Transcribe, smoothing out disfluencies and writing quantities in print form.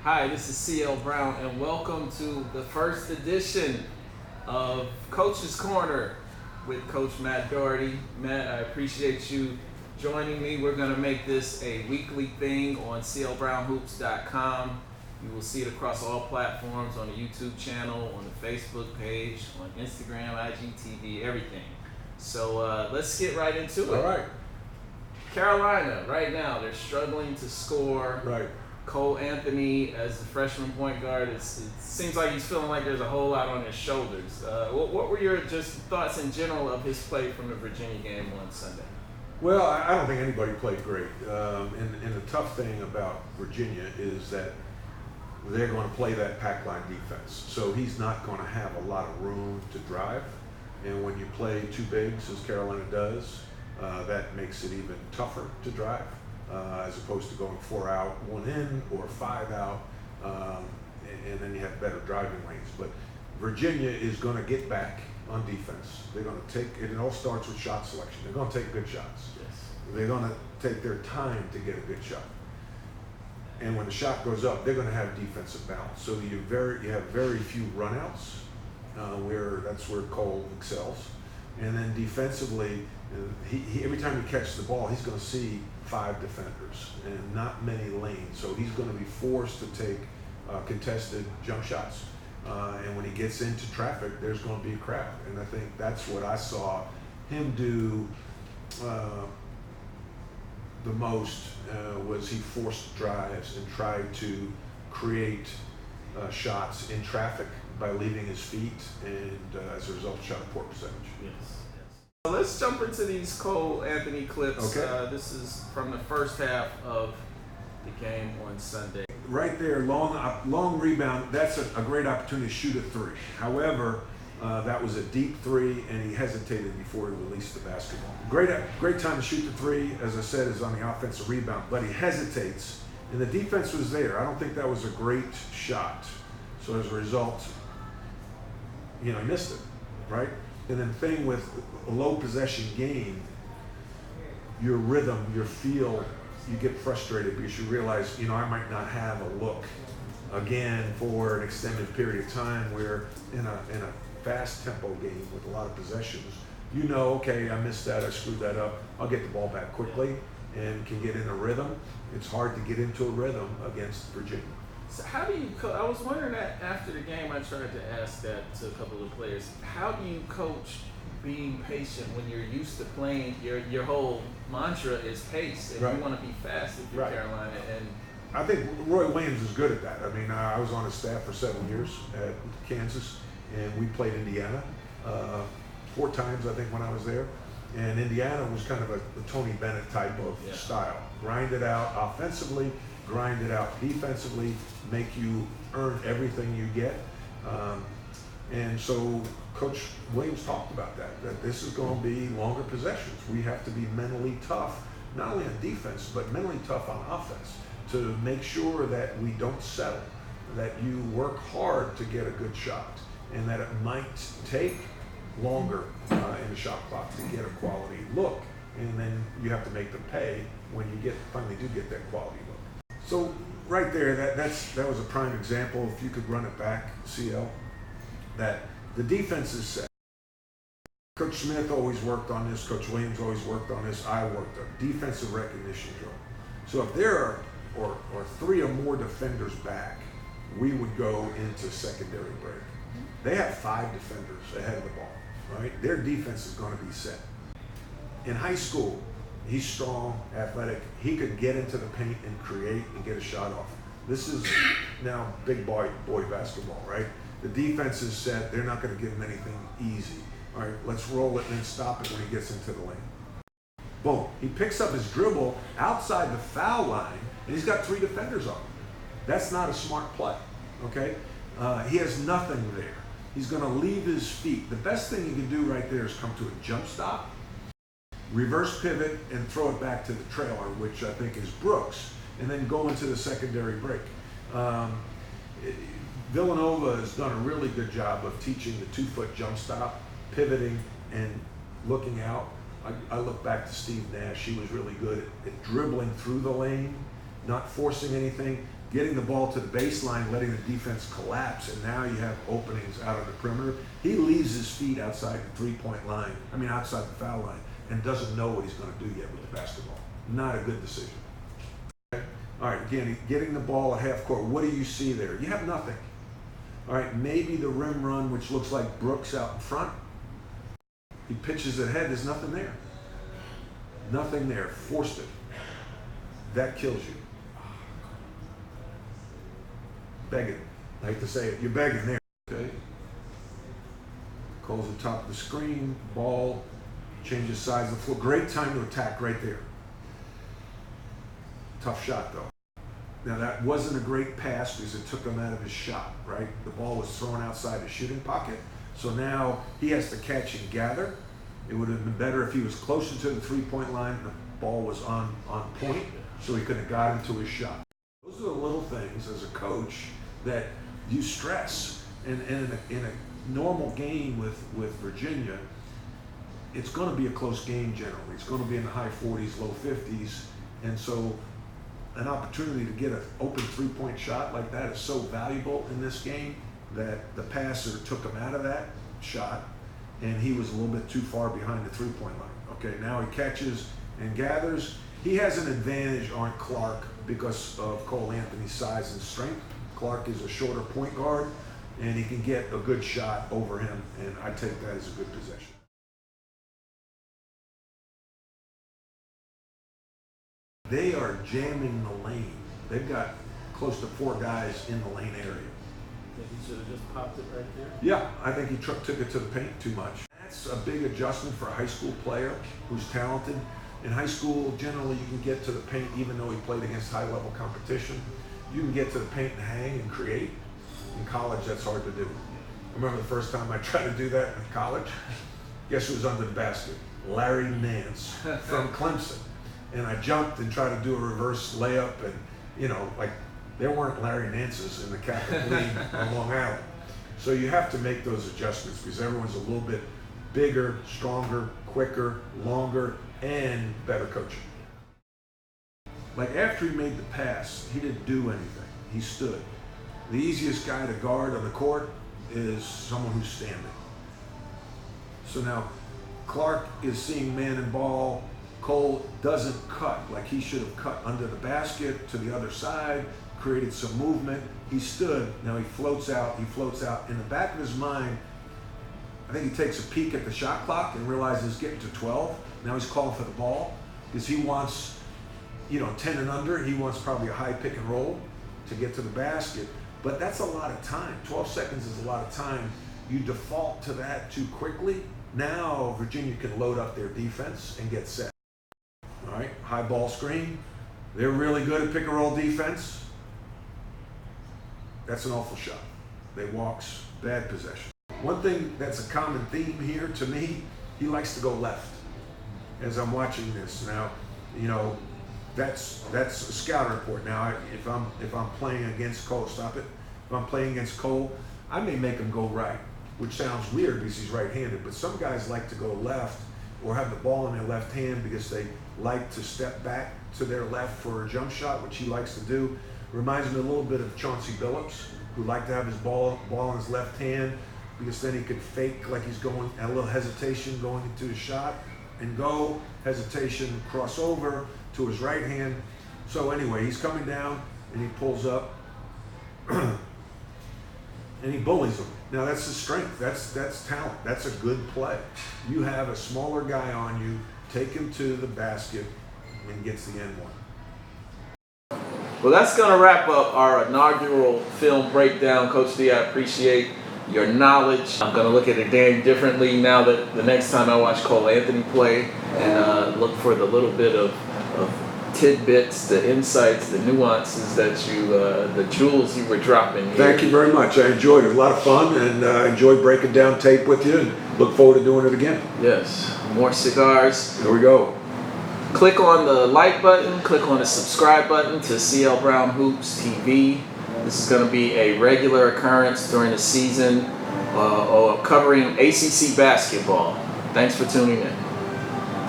Hi, this is CL Brown, and welcome to the first edition of Coach's Corner with Coach Matt Doherty. Matt, I appreciate you joining me. We're going to make this a weekly thing on clbrownhoops.com. You will see it across all platforms, on the YouTube channel, on the Facebook page, on Instagram, IGTV, everything. So let's get right into it. All right. Carolina, right now, they're struggling to score. Right. Cole Anthony as the freshman point guard, it seems like he's feeling like there's a whole lot on his shoulders. What were your just thoughts in general of his play from the Virginia game on Sunday? Well, I don't think anybody played great. And the tough thing about Virginia is that they're going to play that pack line defense. So he's not going to have a lot of room to drive. And when you play two bigs, as Carolina does, that makes it even tougher to drive. As opposed to going 4 out, 1 in, or 5 out, and then you have better driving lanes. But Virginia is going to get back on defense. They're going to take, it all starts with shot selection. They're going to take good shots. Yes. They're going to take their time to get a good shot. And when the shot goes up, they're going to have defensive balance. So you have very few runouts, that's where Cole excels. And then defensively, he every time he catches the ball, he's going to see 5 defenders and not many lanes. So he's going to be forced to take contested jump shots. And when he gets into traffic, there's going to be a crowd. And I think that's what I saw him do the most was he forced drives and tried to create shots in traffic by leaving his feet, and as a result, shot a poor percentage. Yes. So let's jump into these Cole Anthony clips. Okay. This is from the first half of the game on Sunday. Right there, long rebound. That's a great opportunity to shoot a 3. However, that was a deep 3, and he hesitated before he released the basketball. Great time to shoot the 3, as I said, is on the offensive rebound, but he hesitates, and the defense was there. I don't think that was a great shot. So as a result, he missed it, right? And then the thing with a low possession game, your rhythm, your feel, you get frustrated because you realize, I might not have a look again for an extended period of time, where in a fast tempo game with a lot of possessions, okay, I missed that, I screwed that up, I'll get the ball back quickly and can get in a rhythm. It's hard to get into a rhythm against Virginia. So how do you I was wondering that after the game. I tried to ask that to a couple of players. How do you coach being patient when you're used to playing? Your whole mantra is pace, and right. You want to be fast if you're right. Carolina. And I think Roy Williams is good at that. I mean, I was on his staff for 7 years at Kansas, and we played Indiana 4 times, I think, when I was there. And Indiana was kind of a Tony Bennett type of style. Grind it out offensively, grind it out defensively, make you earn everything you get. And so Coach Williams talked about that this is going to be longer possessions. We have to be mentally tough, not only on defense, but mentally tough on offense, to make sure that we don't settle, that you work hard to get a good shot, and that it might take longer in the shot clock to get a quality look, and then you have to make them pay when you finally do get that quality look. So right there, that was a prime example. If you could run it back, CL, that the defense is set. Coach Smith always worked on this. Coach Williams always worked on this. I worked on defensive recognition drill. So if there are or 3 or more defenders back, we would go into secondary break. They have 5 defenders ahead of the ball, right? Their defense is going to be set. In high school, he's strong, athletic. He could get into the paint and create and get a shot off. This is now big boy basketball, right? The defense is set. They're not going to give him anything easy. All right, let's roll it and then stop it when he gets into the lane. Boom. He picks up his dribble outside the foul line, and he's got 3 defenders on him. That's not a smart play, okay? He has nothing there. He's going to leave his feet. The best thing he can do right there is come to a jump stop, reverse pivot, and throw it back to the trailer, which I think is Brooks, and then go into the secondary break. Villanova has done a really good job of teaching the 2-foot jump stop, pivoting, and looking out. I look back to Steve Nash. He was really good at dribbling through the lane, not forcing anything, getting the ball to the baseline, letting the defense collapse, and now you have openings out on the perimeter. He leaves his feet outside the three-point line, outside the foul line, and doesn't know what he's going to do yet with the basketball. Not a good decision. Okay? All right, again, getting the ball at half court. What do you see there? You have nothing. All right, maybe the rim run, which looks like Brooks out in front. He pitches it ahead, there's nothing there. Nothing there, forced it. That kills you. Begging. I hate to say it, you're begging there. Okay. Cole's on top of the screen, ball, changes sides of the floor. Great time to attack right there. Tough shot though. Now that wasn't a great pass because it took him out of his shot, right? The ball was thrown outside the shooting pocket. So now he has to catch and gather. It would have been better if he was closer to the three-point line and the ball was on point so he could have got into his shot. Those are the little things as a coach that you stress. And in a normal game with Virginia, it's going to be a close game generally. It's going to be in the high 40s, low 50s. And so an opportunity to get an open three-point shot like that is so valuable in this game that the passer took him out of that shot and he was a little bit too far behind the three-point line. Okay, now he catches and gathers. He has an advantage on Clark because of Cole Anthony's size and strength. Clark is a shorter point guard and he can get a good shot over him, and I take that as a good possession. They are jamming the lane. They've got close to 4 guys in the lane area. Think he should have just popped it right there? Yeah, I think he took it to the paint too much. That's a big adjustment for a high school player who's talented. In high school, generally you can get to the paint even though he played against high-level competition. You can get to the paint and hang and create. In college, that's hard to do. I remember the first time I tried to do that in college. Guess who was under the basket? Larry Nance from Clemson. And I jumped and tried to do a reverse layup, and there weren't Larry Nances in the Catholic League on Long Island. So you have to make those adjustments because everyone's a little bit bigger, stronger, quicker, longer, and better coaching. Like after he made the pass, he didn't do anything. He stood. The easiest guy to guard on the court is someone who's standing. So now Clark is seeing man and ball. Cole doesn't cut like he should have cut under the basket to the other side, created some movement. He stood, now he floats out. In the back of his mind, I think he takes a peek at the shot clock and realizes getting to 12. Now he's calling for the ball because he wants, 10 and under. He wants probably a high pick and roll to get to the basket. But that's a lot of time. 12 seconds is a lot of time. You default to that too quickly. Now Virginia can load up their defense and get set. All right, high ball screen. They're really good at pick and roll defense. That's an awful shot. They walks, bad possession. One thing that's a common theme here to me, he likes to go left as I'm watching this. Now, that's a scouting report. Now, if I'm playing against Cole, stop it. If I'm playing against Cole, I may make him go right, which sounds weird because he's right-handed, but some guys like to go left or have the ball in their left hand because they like to step back to their left for a jump shot, which he likes to do. Reminds me a little bit of Chauncey Billups, who liked to have his ball in his left hand because then he could fake like he's going, a little hesitation going into his shot and go, hesitation, cross over to his right hand. So anyway, he's coming down and he pulls up and he bullies him. Now that's his strength, that's talent, that's a good play. You have a smaller guy on you, take him to the basket and gets the N1. Well, that's going to wrap up our inaugural film breakdown. Coach D, I appreciate your knowledge. I'm going to look at the game differently now that the next time I watch Cole Anthony play and look for the little bit of tidbits, the insights, the nuances that the jewels you were dropping here. Thank you very much. I enjoyed it. A lot of fun, and enjoyed breaking down tape with you, and look forward to doing it again. Yes. More cigars. Here we go. Click on the like button, click on the subscribe button to CL Brown Hoops TV. This is going to be a regular occurrence during the season covering ACC basketball. Thanks for tuning in.